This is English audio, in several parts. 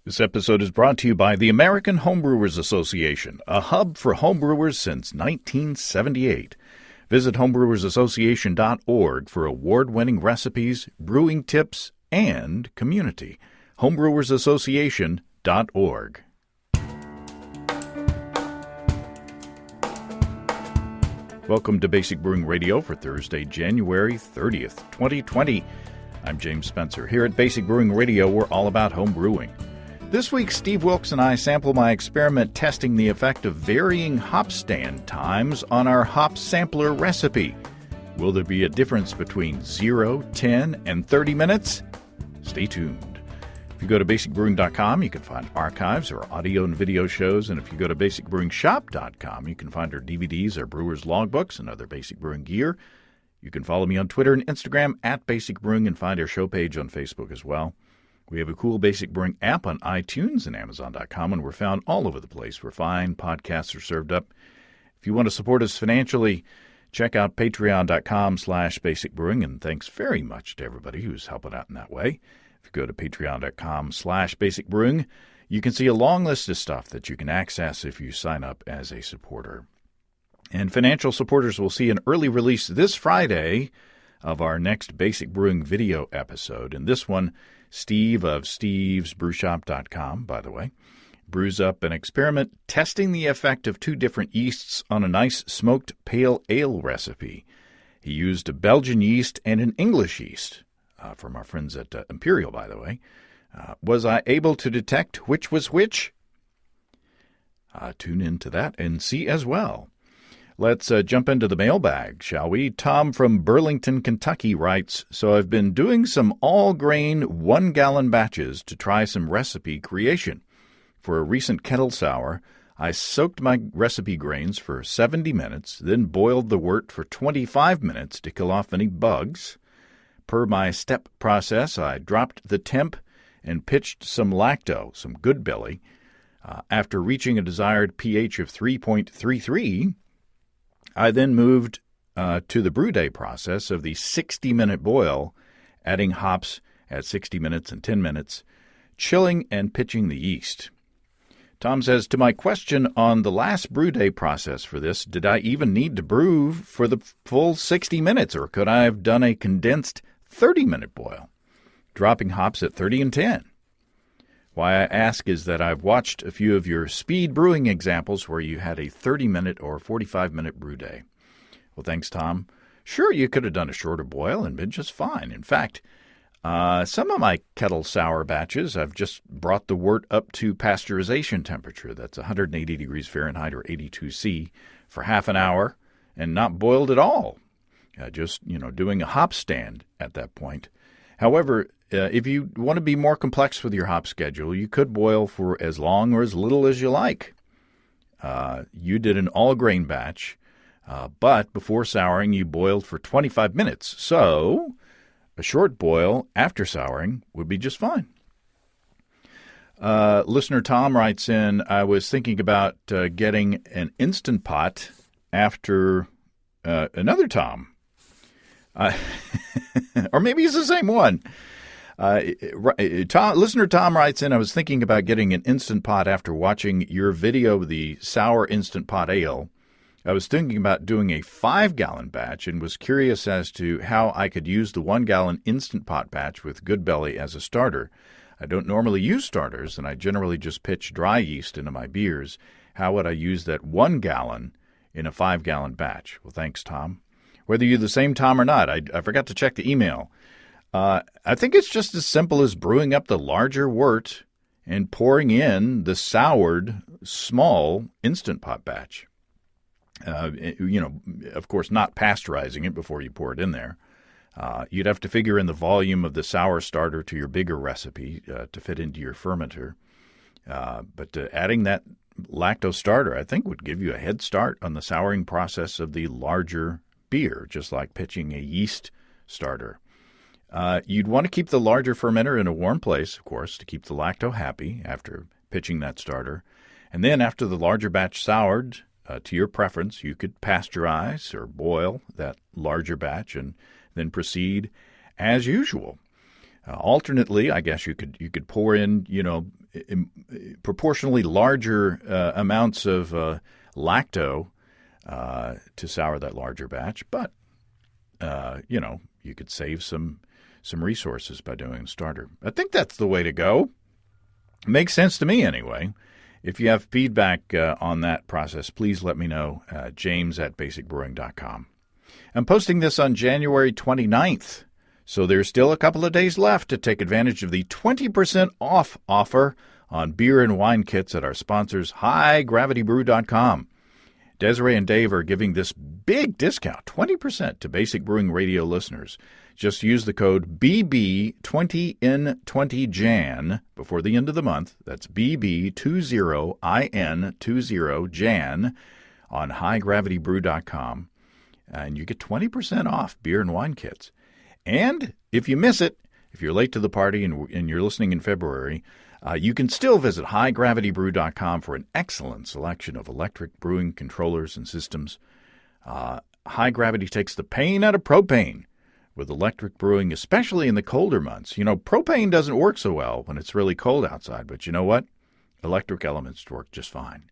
This episode is brought to you by the American Homebrewers Association, a hub for homebrewers since 1978. Visit homebrewersassociation.org for award-winning recipes, brewing tips, and community. homebrewersassociation.org. Welcome to Basic Brewing Radio for Thursday, January 30th, 2020. I'm James Spencer. Here at Basic Brewing Radio, we're all about home brewing. This week, Steve Wilkes and I sample my experiment testing the effect of varying hop stand times on our hop sampler recipe. Will there be a difference between 0, 10, and 30 minutes? Stay tuned. If you go to basicbrewing.com, you can find archives or audio and video shows. And if you go to basicbrewingshop.com, you can find our DVDs, our brewer's logbooks, and other Basic Brewing gear. You can follow me on Twitter and Instagram at Basic Brewing and find our show page on Facebook as well. We have a cool Basic Brewing app on iTunes and Amazon.com, and we're found all over the place where fine podcasts are served up. If you want to support us financially, check out patreon.com/basicbrewing, and thanks very much to everybody who's helping out in that way. If you go to patreon.com/basicbrewing, you can see a long list of stuff that you can access if you sign up as a supporter. And financial supporters will see an early release this Friday of our next Basic Brewing video episode. And this one, Steve of stevesbrewshop.com, by the way, brews up an experiment testing the effect of two different yeasts on a nice smoked pale ale recipe. He used a Belgian yeast and an English yeast, from our friends at Imperial, by the way. Was I able to detect which was which? Tune into that and see as well. Let's jump into the mailbag, shall we? Tom from Burlington, Kentucky writes, "So I've been doing some all-grain 1-gallon batches to try some recipe creation. For a recent kettle sour, I soaked my recipe grains for 70 minutes, then boiled the wort for 25 minutes to kill off any bugs. Per my step process, I dropped the temp and pitched some lacto, some Good Belly. After reaching a desired pH of 3.33, I then moved to the brew day process of the 60-minute boil, adding hops at 60 minutes and 10 minutes, chilling and pitching the yeast." Tom says, "To my question on the last brew day process for this, did I even need to brew for the full 60 minutes, or could I have done a condensed 30-minute boil, dropping hops at 30 and 10? Why I ask is that I've watched a few of your speed brewing examples where you had a 30-minute or 45-minute brew day." Well, thanks, Tom. Sure, you could have done a shorter boil and been just fine. In fact, some of my kettle sour batches, I've just brought the wort up to pasteurization temperature. That's 180 degrees Fahrenheit or 82 C for half an hour and not boiled at all. Just, doing a hop stand at that point. However, if you want to be more complex with your hop schedule, you could boil for as long or as little as you like. You did an all-grain batch, but before souring, you boiled for 25 minutes. So a short boil after souring would be just fine. Listener Tom writes in, "I was thinking about getting an Instant Pot after another Tom." Or maybe it's the same one. Listener Tom writes in, "I was thinking about getting an Instant Pot after watching your video of the sour Instant Pot ale. I was thinking about doing a 5-gallon batch and was curious as to how I could use the 1-gallon Instant Pot batch with Good Belly as a starter. I don't normally use starters, and I generally just pitch dry yeast into my beers. How would I use that 1 gallon in a 5-gallon batch?" Well, thanks, Tom. Whether you're the same Tom or not, I forgot to check the email. I think it's just as simple as brewing up the larger wort and pouring in the soured, small Instant Pot batch. Of course, not pasteurizing it before you pour it in there. You'd have to figure in the volume of the sour starter to your bigger recipe to fit into your fermenter. But adding that lacto starter, I think, would give you a head start on the souring process of the larger beer, just like pitching a yeast starter. You'd want to keep the larger fermenter in a warm place, of course, to keep the lacto happy after pitching that starter. And then after the larger batch soured, to your preference, you could pasteurize or boil that larger batch and then proceed as usual. Alternately, I guess you could pour in, proportionally larger amounts of lacto to sour that larger batch. But, you could save some resources by doing a starter. I think that's the way to go. Makes sense to me anyway. If you have feedback on that process, please let me know. James@basicbrewing.com. I'm posting this on January 29th. So there's still a couple of days left to take advantage of the 20% off offer on beer and wine kits at our sponsors, HighGravityBrew.com. Desiree and Dave are giving this big discount, 20% to Basic Brewing Radio listeners. Just use the code BB20N20JAN before the end of the month. That's BB20IN20JAN on HighGravityBrew.com. And you get 20% off beer and wine kits. And if you miss it, if you're late to the party and you're listening in February, you can still visit HighGravityBrew.com for an excellent selection of electric brewing controllers and systems. High Gravity takes the pain out of propane with electric brewing, especially in the colder months. Propane doesn't work so well when it's really cold outside, but you know what? Electric elements work just fine.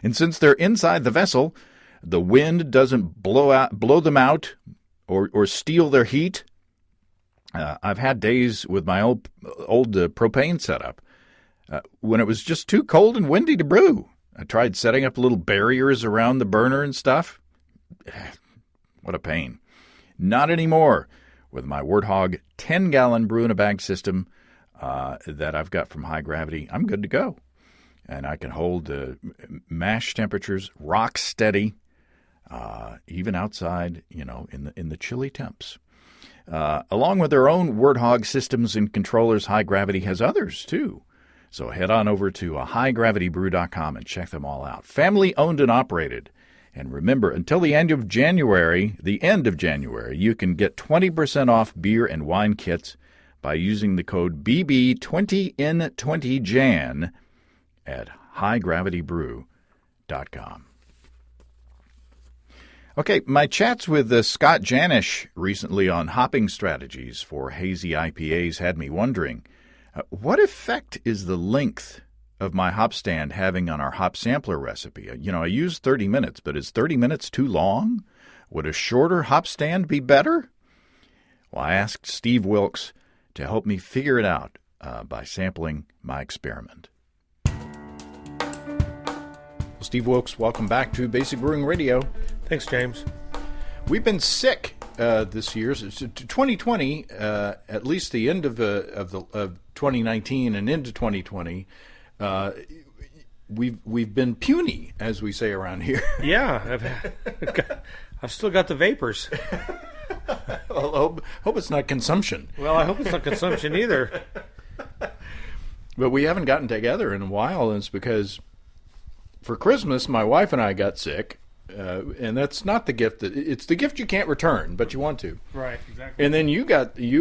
And since they're inside the vessel, the wind doesn't blow them out or steal their heat. I've had days with my old propane setup when it was just too cold and windy to brew. I tried setting up little barriers around the burner and stuff. What a pain. Not anymore with my Warthog 10-gallon brew-in-a-bag system that I've got from High Gravity. I'm good to go. And I can hold mash temperatures rock steady. Even outside, in the chilly temps. Along with their own Warthog systems and controllers, High Gravity has others, too. So head on over to HighGravityBrew.com and check them all out. Family owned and operated. And remember, until the end of January, you can get 20% off beer and wine kits by using the code BB20N20JAN at HighGravityBrew.com. Okay, my chats with Scott Janish recently on hopping strategies for hazy IPAs had me wondering, what effect is the length of my hop stand having on our hop sampler recipe? I used 30 minutes, but is 30 minutes too long? Would a shorter hop stand be better? Well, I asked Steve Wilkes to help me figure it out by sampling my experiment. Well, Steve Wilkes, welcome back to Basic Brewing Radio. Thanks, James. We've been sick this year. So 2020, at least the end of 2019 and into 2020, we've been puny, as we say around here. Yeah, I've still got the vapors. Well, hope it's not consumption. Well, I hope it's not consumption either. But we haven't gotten together in a while, and it's because for Christmas, my wife and I got sick. And that's not the gift it's the gift you can't return, but you want to. Right, exactly. And then you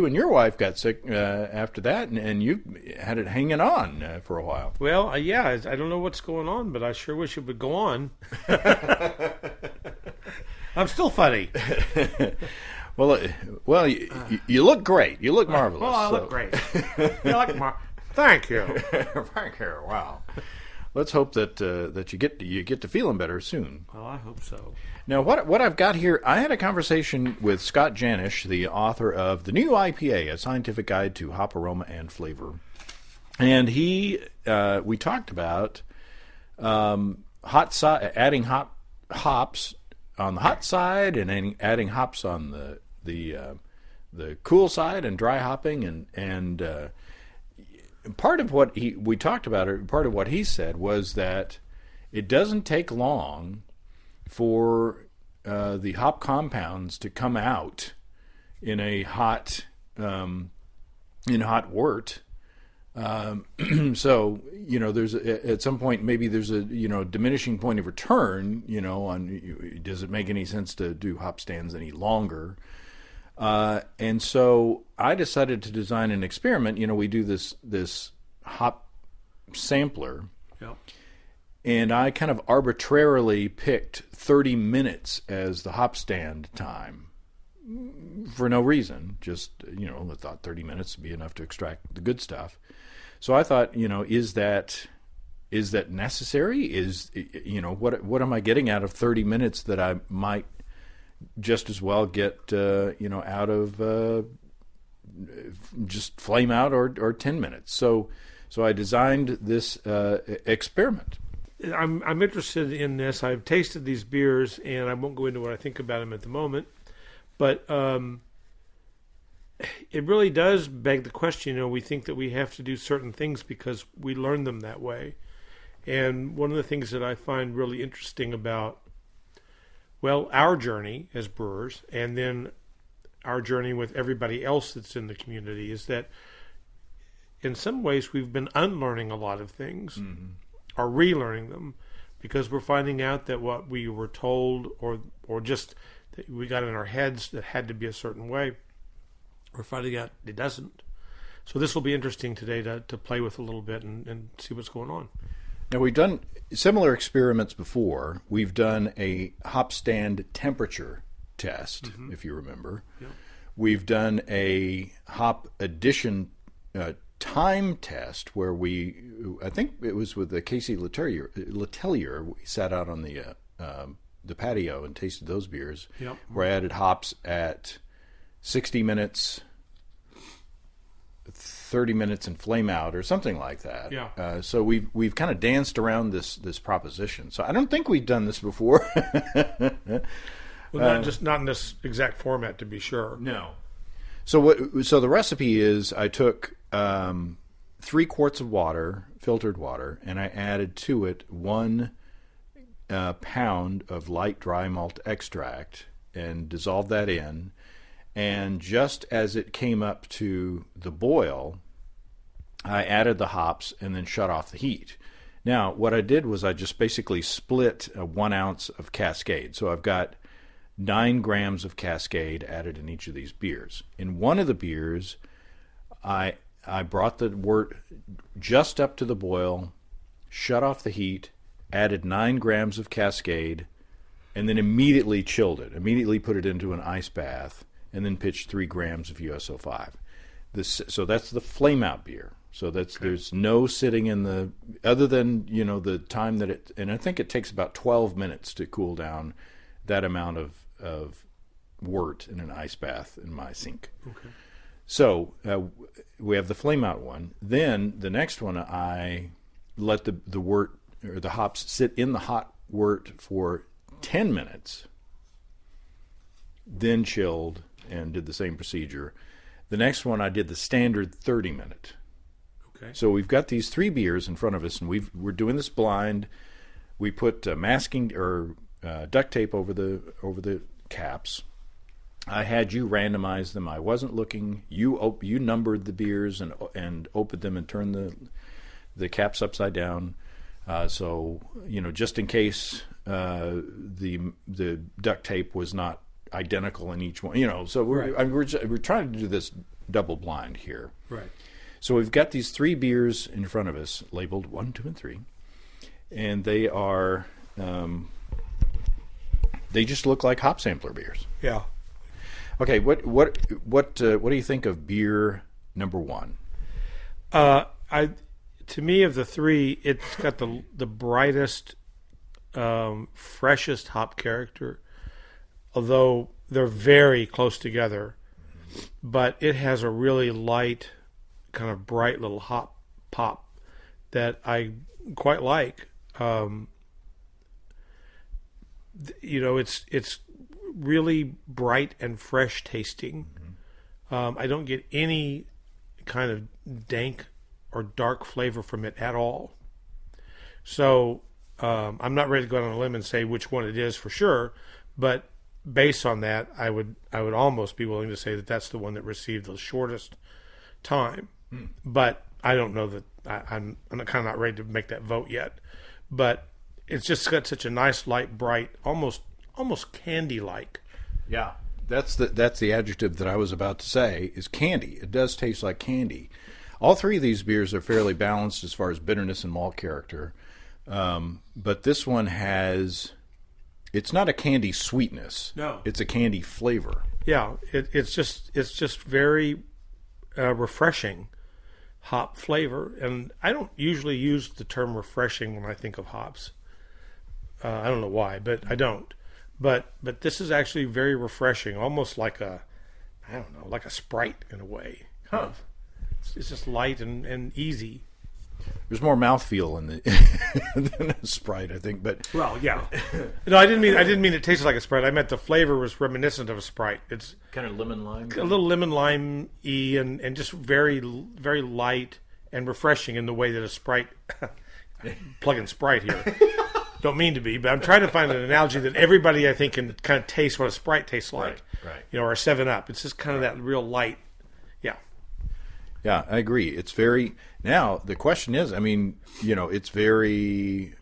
and your wife got sick after that, and you had it hanging on for a while. Well, I don't know what's going on, but I sure wish it would go on. I'm still funny. Well, you look great. You look marvelous. Well, I look great. You look Thank you. Thank you. Wow. Let's hope that you get to feeling better soon. Well, I hope so. Now, what I've got here, I had a conversation with Scott Janish, the author of The New IPA, A Scientific Guide to Hop Aroma and Flavor. And we talked about adding hops on the hot side and adding hops on the cool side and dry hopping and part of what we talked about, or part of what he said, was that it doesn't take long for the hop compounds to come out in a hot wort. So there's at some point maybe there's a diminishing point of return. On does it make any sense to do hop stands any longer? And so I decided to design an experiment. We do this hop sampler. Yep. And I kind of arbitrarily picked 30 minutes as the hop stand time. for no reason. Just, I thought 30 minutes would be enough to extract the good stuff. So I thought, is that necessary? What am I getting out of 30 minutes that I might just as well get, out of just flame out or 10 minutes. So I designed this experiment. I'm interested in this. I've tasted these beers, and I won't go into what I think about them at the moment. But it really does beg the question. We think that we have to do certain things because we learn them that way. And one of the things that I find really interesting about, our journey as brewers, and then our journey with everybody else that's in the community, is that in some ways we've been unlearning a lot of things, or relearning them, because we're finding out that what we were told or just that we got in our heads that had to be a certain way, we're finding out it doesn't. So this will be interesting today to play with a little bit and see what's going on. Now, we've done similar experiments before. We've done a hop stand temperature test, if you remember. Yeah. We've done a hop addition time test where I think it was with the Casey Letelier. We sat out on the patio and tasted those beers. Yep. Where I added hops at 60 minutes, 30 minutes, and flame out, or something like that. Yeah. So we've kind of danced around this proposition. So I don't think we've done this before. Well, not in this exact format, to be sure. No. So the recipe is I took 3 quarts of water, filtered water, and I added to it 1 pound of light dry malt extract and dissolved that in. And just as it came up to the boil, I added the hops and then shut off the heat. Now, what I did was I just basically split 1 ounce of Cascade. So I've got 9 grams of Cascade added in each of these beers. In one of the beers, I brought the wort just up to the boil, shut off the heat, added 9 grams of Cascade, and then immediately chilled it. Immediately put it into an ice bath, and then pitched 3 grams of USO5. So that's the flame out beer. So there's no sitting in the, other than the time that and I think it takes about 12 minutes to cool down that amount of wort in an ice bath in my sink. Okay. So we have the flame out one. Then the next one, I let the wort or the hops sit in the hot wort for 10 minutes, then chilled and did the same procedure. The next one, I did the standard 30-minute. Okay. So we've got these 3 beers in front of us, and we're doing this blind. We put masking or duct tape over the caps. I had you randomize them. I wasn't looking. You numbered the beers and opened them and turned the caps upside down. So just in case the duct tape was not identical in each one. So we're trying to do this double blind here. Right. So we've got these 3 beers in front of us, labeled 1, 2, and 3, and they are they just look like hop sampler beers. Yeah. Okay, what do you think of beer number 1? To me, of the 3, it's got the brightest, freshest hop character. Although they're very close together, but it has a really light, kind of bright little hop pop that I quite like. It's really bright and fresh tasting. I don't get any kind of dank or dark flavor from it at all. So I'm not ready to go out on a limb and say which one it is for sure, but based on that, I would almost be willing to say that that's the one that received the shortest time. But I don't know that I'm kind of not ready to make that vote yet. But it's just got such a nice, light, bright, almost candy-like. Yeah, that's the adjective that I was about to say is candy. It does taste like candy. All 3 of these beers are fairly balanced as far as bitterness and malt character, but this one has. It's not a candy sweetness. No. It's a candy flavor. Yeah, it's just very refreshing hop flavor, and I don't usually use the term refreshing when I think of hops. I don't know why, but I don't. But this is actually very refreshing, almost like like a Sprite in a way. Kind of. It's just light and easy. There's more mouthfeel in the than a Sprite, I think. But well, yeah. No, I didn't mean it tasted like a Sprite. I meant the flavor was reminiscent of a Sprite. It's kind of lemon lime. A little lemon lime-y and just very very light and refreshing in the way that a Sprite. Plugging Sprite here. Don't mean to be, but I'm trying to find an analogy that everybody I think can kind of taste what a Sprite tastes like. Right. Or a 7-Up. It's just kind of that real light. Yeah. Yeah, I agree. It's very. Now the question is, I mean, it's very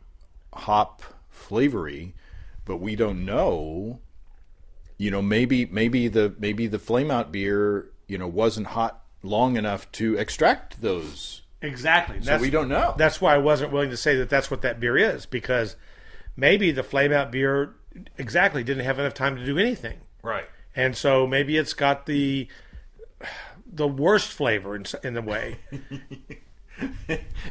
hop flavory, but we don't know. Maybe the Flame Out beer, wasn't hot long enough to extract those. Exactly. So we don't know. That's why I wasn't willing to say that that's what that beer is, because maybe the Flame Out beer didn't have enough time to do anything. Right. And so maybe it's got the worst flavor in a way.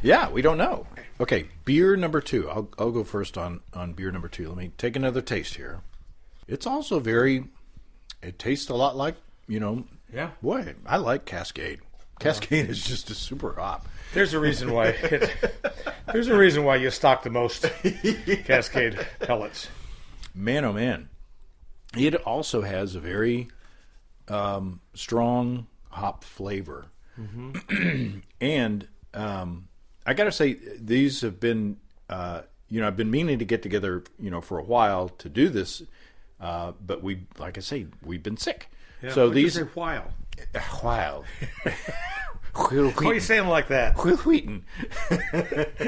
Yeah, we don't know. Okay, beer number 2. I'll go first on beer number 2. Let me take another taste here. It's also it tastes a lot like, Yeah. Boy, I like Cascade. Cascade is just a super hop. There's a reason why you stock the most Cascade pellets. Man, oh man. It also has a very strong hop flavor. Mm-hmm. And I got to say, these have been, I've been meaning to get together, for a while to do this, but like I say, we've been sick. Yeah, so these are while. While. Why are you saying like that? Will Wheaton.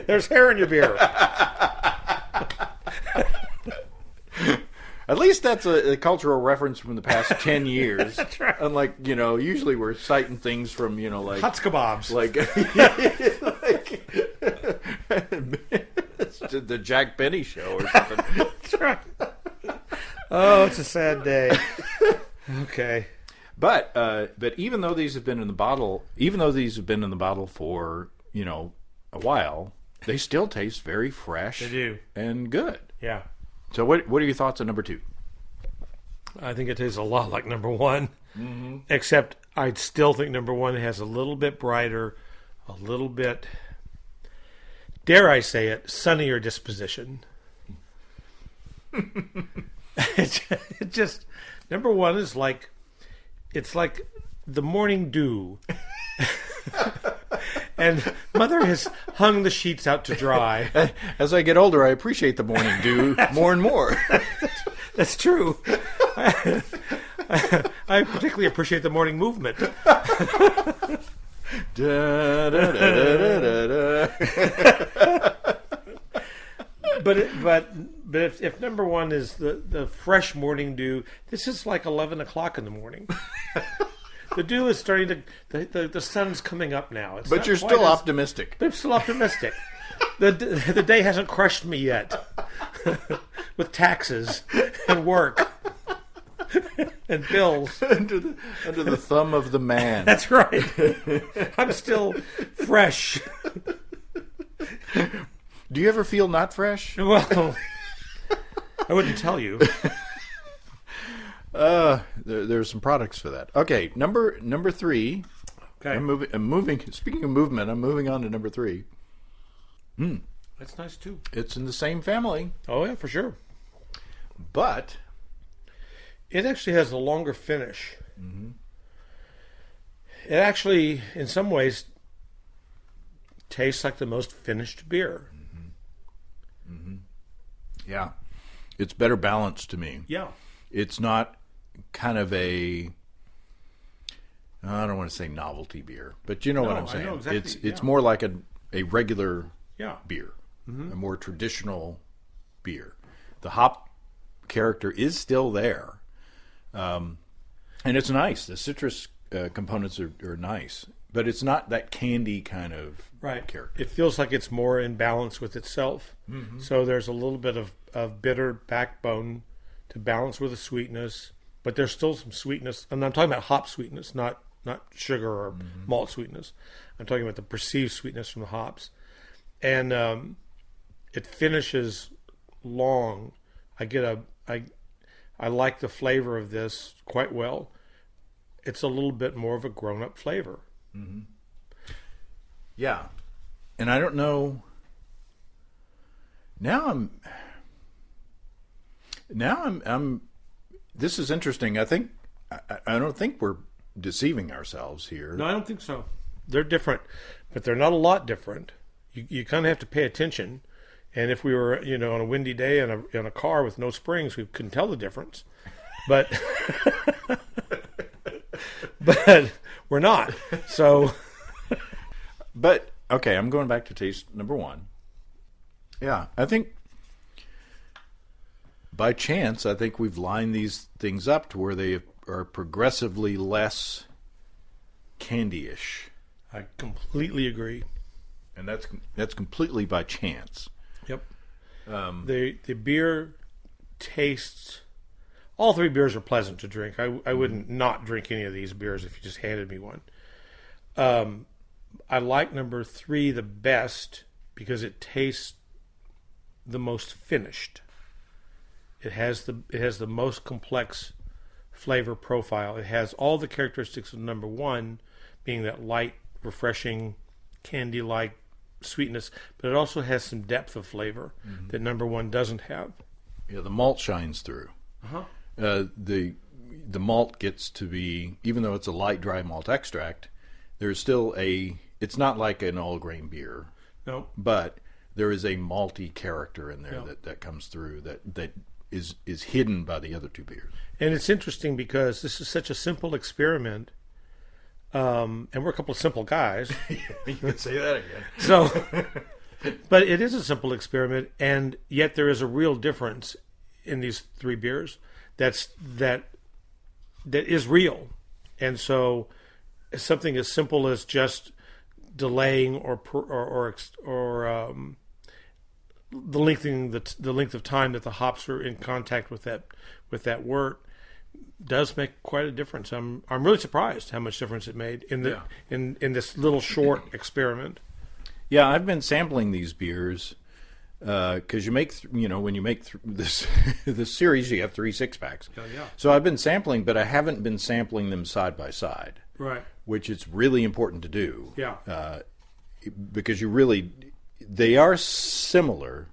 There's hair in your beer. At least that's a cultural reference from the past 10 years. That's right. Unlike, usually we're citing things from, like... Hot kebabs. Like the Jack Benny show or something. That's right. Oh, it's a sad day. Okay. But even though these have been in the bottle, for, a while, they still taste very fresh. They do. And good. Yeah. So what are your thoughts on number 2? I think it tastes a lot like number 1, except I still think number 1 has a little bit brighter, a little bit, dare I say it, sunnier disposition. It just, number 1 is like, it's like the morning dew. And Mother has hung the sheets out to dry. As I get older, I appreciate the morning dew more and more. That's true. I particularly appreciate the morning movement. But if number 1 is the fresh morning dew, this is like 11 o'clock in the morning. The dew is starting to. The sun's coming up now. But you're still optimistic. I'm still optimistic. The day hasn't crushed me yet with taxes and work and bills under the thumb of the man. That's right. I'm still fresh. Do you ever feel not fresh? Well, I wouldn't tell you. There's some products for that. Okay, number 3. Okay. I'm moving. Speaking of movement, I'm moving on to number 3. That's nice too. It's in the same family. Oh yeah, for sure. But it actually has a longer finish. Mm-hmm. It actually, in some ways, tastes like the most finished beer. Mm-hmm. Mm-hmm. Yeah, it's better balanced to me. Yeah. It's not kind of I don't want to say novelty beer, but you know what I'm saying. I know exactly, It's more like a regular beer, mm-hmm. a more traditional beer. The hop character is still there, and it's nice. The citrus components are nice, but it's not that candy kind of character. It feels like it's more in balance with itself. Mm-hmm. So there's a little bit of bitter backbone to balance with the sweetness, but there's still some sweetness. And I'm talking about hop sweetness, not sugar or malt sweetness. I'm talking about the perceived sweetness from the hops. And it finishes long. I like the flavor of this quite well. It's a little bit more of a grown-up flavor. Mm-hmm. Yeah. And I don't know. Now I'm this is interesting. I don't think we're deceiving ourselves here. No, I don't think so. They're different, but they're not a lot different. You kind of have to pay attention. And if we were, on a windy day in a car with no springs, we couldn't tell the difference. But but we're not. So but okay, I'm going back to taste number one. Yeah, I think by chance, I think we've lined these things up to where they are progressively less candy-ish. I completely agree. And that's completely by chance. Yep. The beer tastes. All three beers are pleasant to drink. I wouldn't not drink any of these beers if you just handed me one. I like number 3 the best because it tastes the most finished. It has the most complex flavor profile. It has all the characteristics of number 1, being that light, refreshing, candy-like sweetness, but it also has some depth of flavor that number 1 doesn't have. Yeah, the malt shines through. Uh-huh. The malt gets to be, even though it's a light dry malt extract, there's still it's not like an all grain beer. No. But there is a malty character in there that comes through that is hidden by the other 2 beers. And it's interesting because this is such a simple experiment. And we're a couple of simple guys. You can say that again. So, but it is a simple experiment, and yet there is a real difference in these 3 beers. That is real, and so something as simple as just delaying or the length of time that the hops are in contact with that wort does make quite a difference. I'm really surprised how much difference it made in this little short experiment. Yeah, I've been sampling these beers because you make when you make this series, you have 3 6-packs. Yeah. So I've been sampling, but I haven't been sampling them side by side. Right. Which it's really important to do. Yeah. Because they are similar.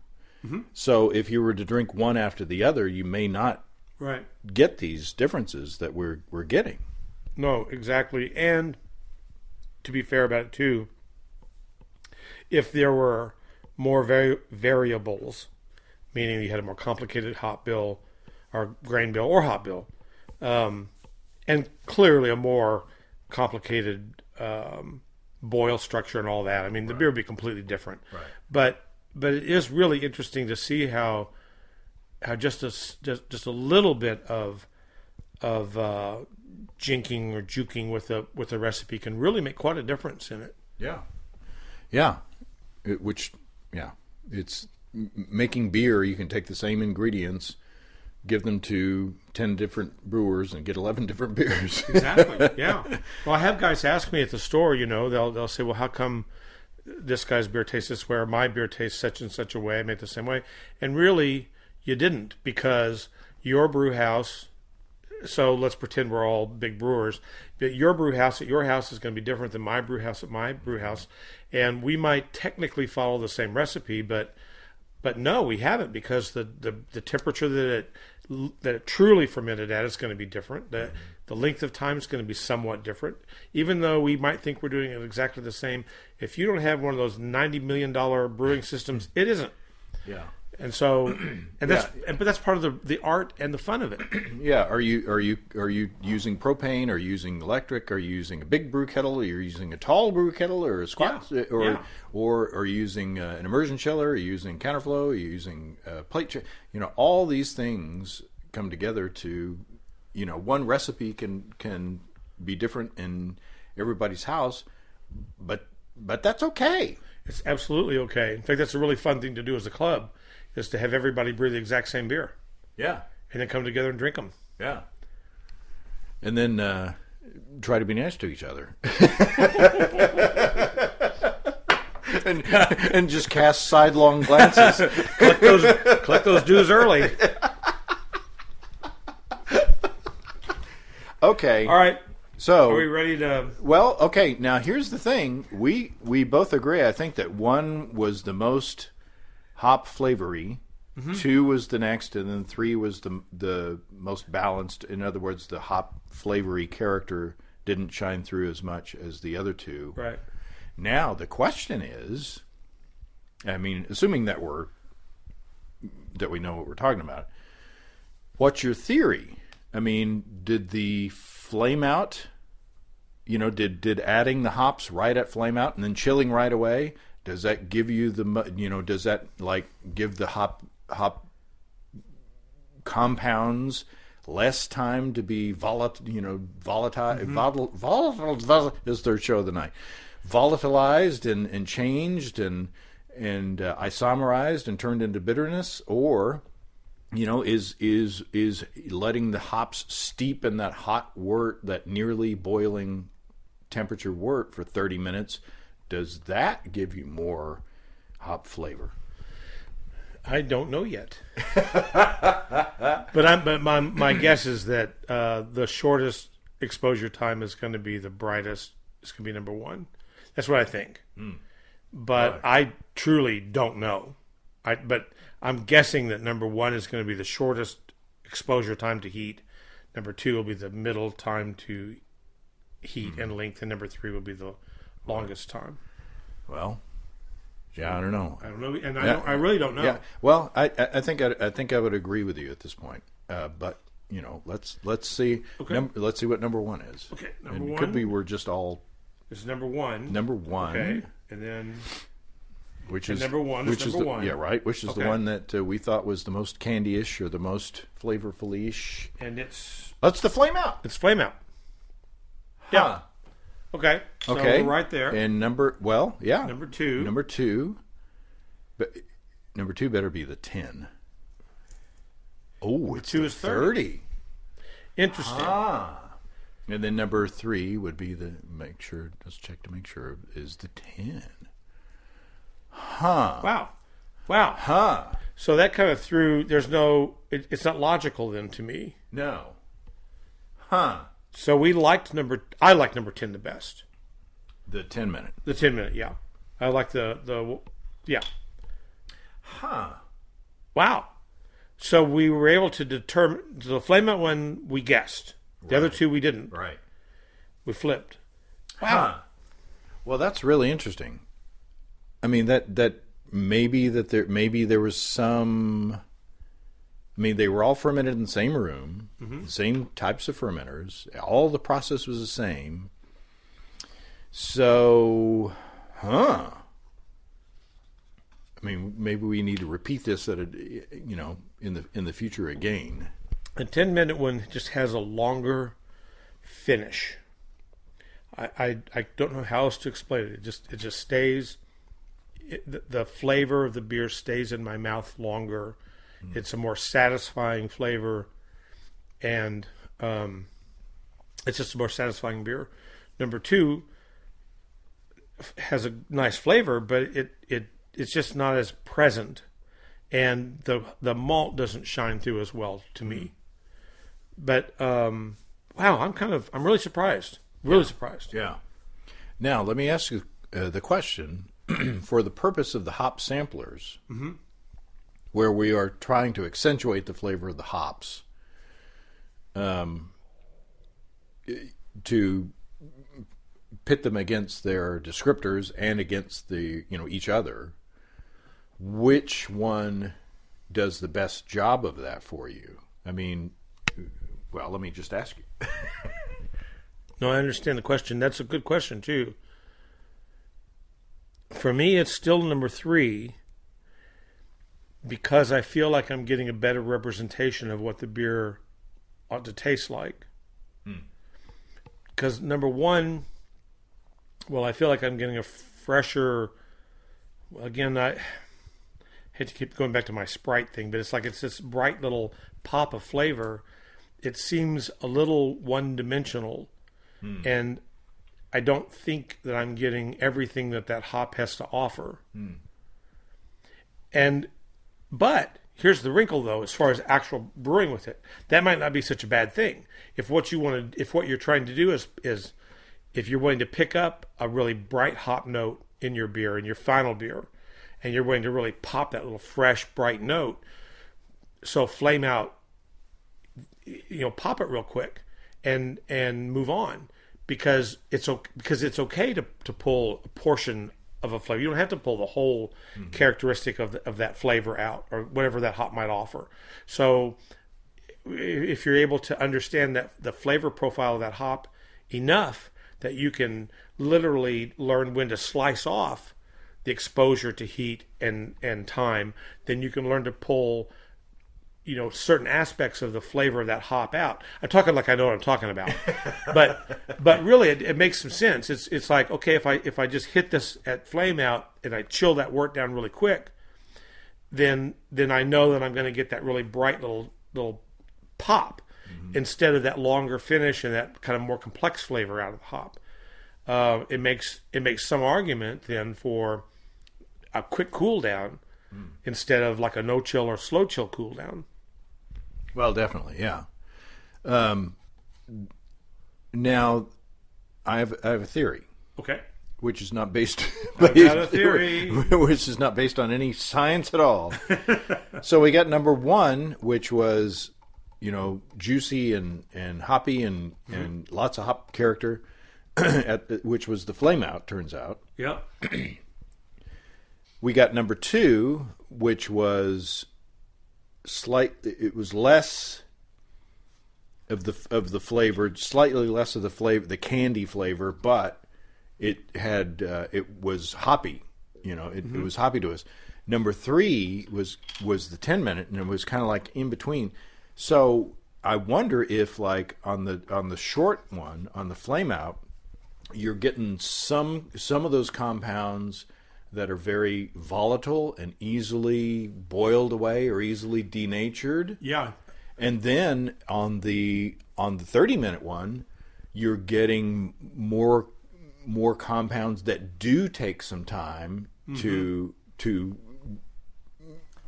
Mm-hmm. So if you were to drink one after the other, you may not get these differences that we're getting. No, exactly. And to be fair about it too, if there were more variables, meaning you had a more complicated hop bill or grain bill or hop bill, and clearly a more complicated boil structure and all that. I mean, the beer would be completely different. Right. But it is really interesting to see how just a little bit of jinking or juking with a recipe can really make quite a difference in it. Yeah. It's making beer. You can take the same ingredients, give them to 10 different brewers, and get 11 different beers. Exactly. Yeah. Well, I have guys ask me at the store. They'll say, "Well, how come this guy's beer tastes this way, or my beer tastes such and such a way? I make it the same way." And really, you didn't, because your brew house. So let's pretend we're all big brewers. But your brew house at your house is going to be different than my brew house at my brew house, and we might technically follow the same recipe, but no, we haven't, because the temperature that it truly fermented at is going to be different. The length of time is going to be somewhat different, even though we might think we're doing it exactly the same. If you don't have one of those $90 million brewing systems, it isn't. Yeah. And so, but that's part of the art and the fun of it. Yeah. Are you using propane, or using electric? Are you using a big brew kettle? Are you using a tall brew kettle, or a squat, or are you using an immersion chiller? Are you using counterflow? Are you using plate? All these things come together to, one recipe can be different in everybody's house, but that's okay. It's absolutely okay. In fact, that's a really fun thing to do as a club, is to have everybody brew the exact same beer. Yeah. And then come together and drink them. Yeah. And then try to be nice to each other. and just cast sidelong glances. collect those dues early. Okay. All right. So are we ready to? Well, okay. Now here's the thing. We both agree. I think that 1 was the most hop flavory. 2 was the next, and then 3 was the most balanced. In other words, the hop flavory character didn't shine through as much as the other 2. Right. Now the question is, I mean, assuming that we know what we're talking about, what's your theory? I mean, did the flame out? Did adding the hops right at flame out and then chilling right away? Does that give you does that give the hop compounds less time to be volatile is their show of the night, volatilized and changed and isomerized and turned into bitterness, or is letting the hops steep in that hot wort, that nearly boiling temperature wort for 30 minutes, does that give you more hop flavor? I don't know yet. but my guess is that the shortest exposure time is going to be the brightest. It's going to be number 1. That's what I think. But right. I truly don't know. But I'm guessing that number 1 is going to be the shortest exposure time to heat. Number 2 will be the middle time to heat and length, and number 3 will be the longest time. Well, yeah, I don't know. And I really don't know. Yeah. Well, I think I would agree with you at this point. But let's see. Okay. Let's see what number 1 is. Okay. Number 1 could be we're just all. It's number 1. Number 1. Okay. And then. Which is number 1. Which is number 1. Yeah, right. Which is the one that we thought was the most candy-ish or the most flavorful-ish. And it's. That's the flame out. It's flame out. Yeah. Huh. Okay. So we're right there. And number 2. Number 2. But number 2 better be the 10. Oh, it's 2 is 30. Interesting. And then number 3 would be let's check to make sure, is the 10. Wow. Huh. So that kind of it's not logical then to me. No. So I liked number 10 the best. The 10 minute. The 10 minute, yeah. I like yeah. Wow. So we were able to determine the flame out one we guessed. The other 2 we didn't. Right. We flipped. Wow. Well, that's really interesting. I mean that maybe there was some. I mean, they were all fermented in the same room, the same types of fermenters. All the process was the same. So, I mean, maybe we need to repeat this in the future again. A 10-minute one just has a longer finish. I don't know how else to explain it. It just stays. The flavor of the beer stays in my mouth longer. It's a more satisfying flavor, and it's just a more satisfying beer. Number 2 has a nice flavor, but it's just not as present, and the malt doesn't shine through as well to me. But wow, I'm really surprised. Really surprised. Yeah. Now let me ask you the question: for the purpose of the hop samplers. Where we are trying to accentuate the flavor of the hops, to pit them against their descriptors and against each other, which one does the best job of that for you? I mean, well, let me just ask you. No, I understand the question. That's a good question too. For me, it's still number 3. Because I feel like I'm getting a better representation of what the beer ought to taste like. Because number 1, I feel like I'm getting a fresher. Again, I hate to keep going back to my Sprite thing, but it's this bright little pop of flavor. it seems a little one-dimensional, and I don't think that I'm getting everything that hop has to offer. But here's the wrinkle, though, as far as actual brewing with it, that might not be such a bad thing. If what you're trying to do is if you're willing to pick up a really bright hop note in your beer, in your final beer, and you're willing to really pop that little fresh, bright note, so flame out, pop it real quick and move on, because it's okay to pull a portion of a flavor. You don't have to pull the whole characteristic of that flavor out, or whatever that hop might offer. So if you're able to understand that the flavor profile of that hop enough that you can literally learn when to slice off the exposure to heat and time, then you can learn to pull certain aspects of the flavor of that hop out. I'm talking like I know what I'm talking about, but really it makes some sense. It's like, okay, if I just hit this at flame out and I chill that wort down really quick, then I know that I'm going to get that really bright little pop instead of that longer finish and that kind of more complex flavor out of the hop. It makes some argument then for a quick cool down instead of like a no chill or slow chill cool down. Well, definitely, yeah. Now, I have a theory. Okay. Which is not based. I've got a theory. Which is not based on any science at all. So we got number one, which was, juicy and hoppy and lots of hop character, which was the flame out. Turns out. Yeah. We got number two, which was it was less of the flavor, slightly less of the flavor, the candy flavor, but it had it was hoppy. It was hoppy to us. Number three was the 10-minute, and it was kind of like in between. So I wonder if, like on the short one, on the flame out, you're getting some of those compounds that are very volatile and easily boiled away or easily denatured. Yeah. And then on the 30-minute one, you're getting more compounds that do take some time to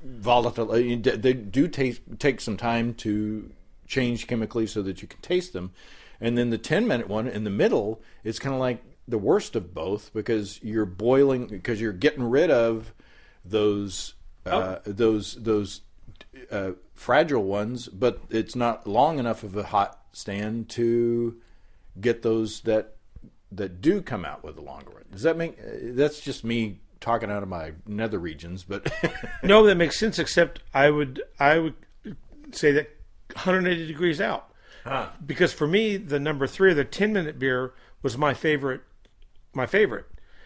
volatile. They do take some time to change chemically so that you can taste them. And then the 10-minute one in the middle is kind of like the worst of both, because you're getting rid of those fragile ones, but it's not long enough of a hot stand to get those that do come out with a longer one. Does that make? That's just me talking out of my nether regions, but no, that makes sense. Except I would say that 180 degrees out, because for me the number three, the 10-minute beer, was my favorite.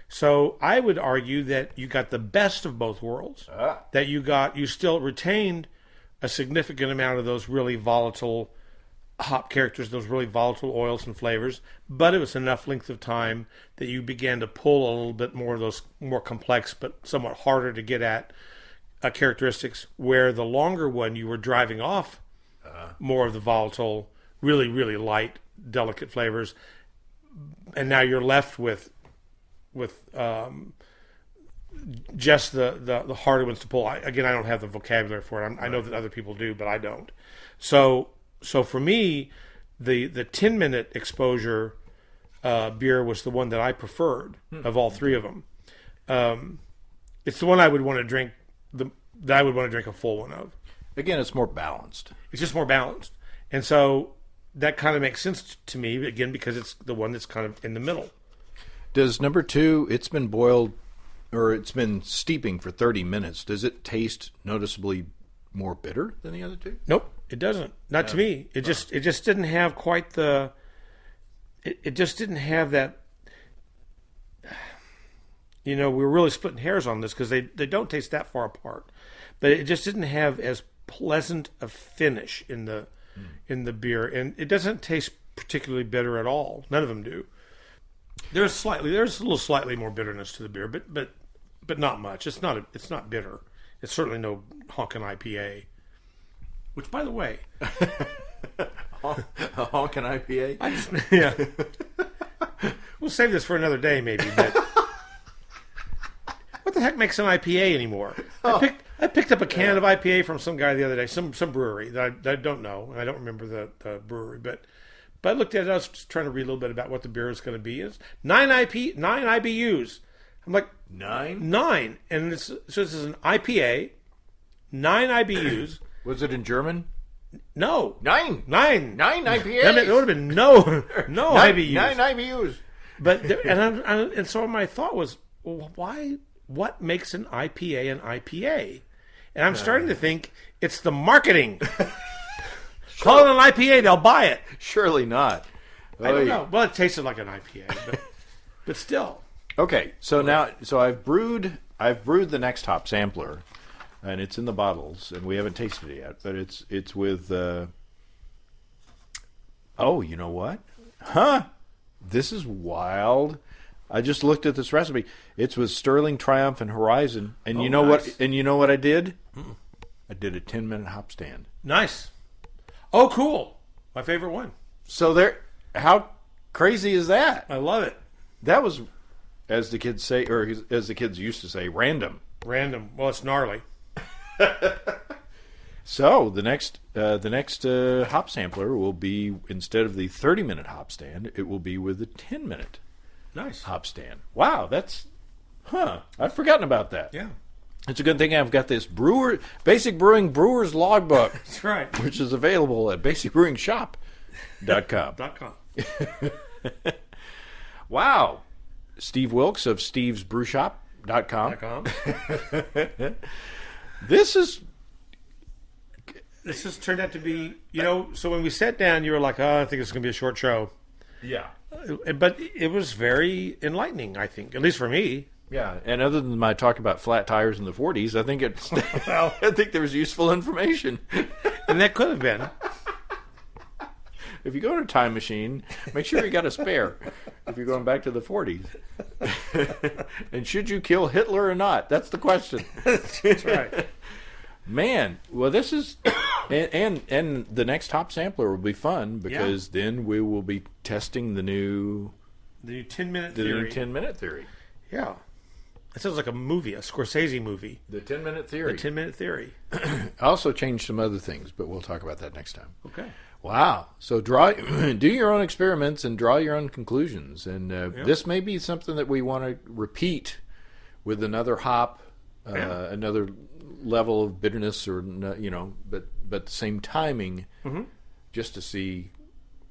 So I would argue that you got the best of both worlds. That you still retained a significant amount of those really volatile hop characters, those really volatile oils and flavors, but it was enough length of time that you began to pull a little bit more of those more complex but somewhat harder to get at characteristics, where the longer one you were driving off more of the volatile, really, really light, delicate flavors, and now you're left with just the harder ones to pull. I don't have the vocabulary for it. I know that other people do, but I don't. So for me, the 10-minute exposure beer was the one that I preferred of all three of them. It's the one I would want to drink. That I would want to drink a full one of. Again, it's more balanced. It's just more balanced, and so that kind of makes sense to me, again, because it's the one that's kind of in the middle. Does number two, it's been boiled, or it's been steeping for 30 minutes, does it taste noticeably more bitter than the other two? Nope, it doesn't. Not to me. It just didn't have quite the... It just didn't have that... we're really splitting hairs on this because they don't taste that far apart. But it just didn't have as pleasant a finish in the beer, and it doesn't taste particularly bitter at all. None of them do. There's a little slightly more bitterness to the beer, but not much. It's not bitter. It's certainly no honkin' IPA. Which, by the way, A honkin' IPA? Yeah. We'll save this for another day, maybe. But what the heck makes an IPA anymore? I picked up a can of IPA from some guy the other day, some brewery that I don't know. I don't remember the brewery, but I looked at it. I was just trying to read a little bit about what the beer is going to be. It's 9 IBUs. I'm like, 9, and this is an IPA, 9 IBUs. Was it in German? No, 9 IPAs. IPAs. It would have been no IBUs. 9 IBUs. But and so my thought was, well, why? What makes an IPA an IPA? And I'm starting to think it's the marketing. Call it an IPA, they'll buy it. Surely not. I don't know. Well, it tasted like an IPA, but still. Okay, so I've brewed the next hop sampler, and it's in the bottles, and we haven't tasted it yet. But it's with. Oh, you know what? Huh? This is wild. I just looked at this recipe. It's with Sterling, Triumph, and Horizon, and you know nice. what? And you know what I did? I did a 10-minute hop stand. Nice. Oh, cool. My favorite one. So how crazy is that? I love it. That was, as the kids say, or as the kids used to say, random. Random. Well, it's gnarly. So the next hop sampler will be, instead of the 30-minute hop stand, it will be with the 10-minute Nice. hop stand. Wow, I'd forgotten about that. Yeah. It's a good thing I've got this Basic Brewing Brewer's Logbook. That's right. Which is available at basicbrewingshop.com. Wow. Steve Wilkes of stevesbrewshop.com. This has turned out to be, so when we sat down, you were like, oh, I think it's going to be a short show. Yeah. But it was very enlightening, I think, at least for me. Yeah, and other than my talk about flat tires in the 40s, I think I think there was useful information. And that could have been. If you go to a time machine, make sure you got a spare if you're going back to the 40s. And should you kill Hitler or not? That's the question. That's right. Man, well, this is... And the next hop sampler will be fun, because then we will be testing the new 10-minute theory. theory. The new 10-minute theory. Yeah. It sounds like a movie, a Scorsese movie. The 10-minute theory. The 10-minute theory. I also changed some other things, but we'll talk about that next time. Okay. Wow. So do your own experiments and draw your own conclusions. And this may be something that we want to repeat with another hop, another level of bitterness, or but the same timing, just to see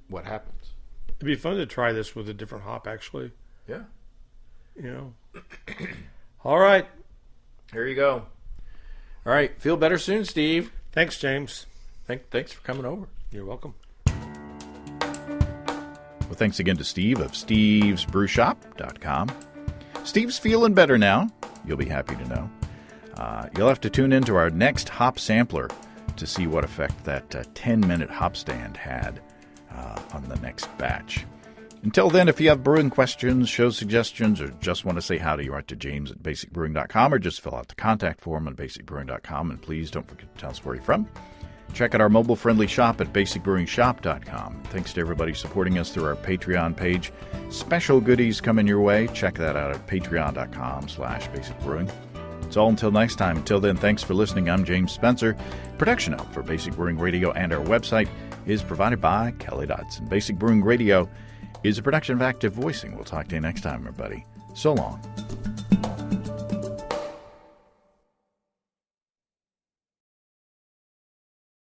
what happens. It'd be fun to try this with a different hop, actually. Yeah. All right. Here you go. All right. Feel better soon, Steve. Thanks, James. Thanks for coming over. You're welcome. Well, thanks again to Steve of stevesbrewshop.com. Steve's feeling better now. You'll be happy to know. You'll have to tune in to our next hop sampler to see what effect that 10-minute hop stand had on the next batch. Until then, if you have brewing questions, show suggestions, or just want to say howdy, write to james@basicbrewing.com, or just fill out the contact form on basicbrewing.com, and please don't forget to tell us where you're from. Check out our mobile-friendly shop at basicbrewingshop.com. Thanks to everybody supporting us through our Patreon page. Special goodies coming your way. Check that out at patreon.com/basicbrewing. It's all until next time. Until then, thanks for listening. I'm James Spencer. Production help for Basic Brewing Radio and our website is provided by Kelly Dodson. Basic Brewing Radio is a production of Active Voicing. We'll talk to you next time, everybody. So long.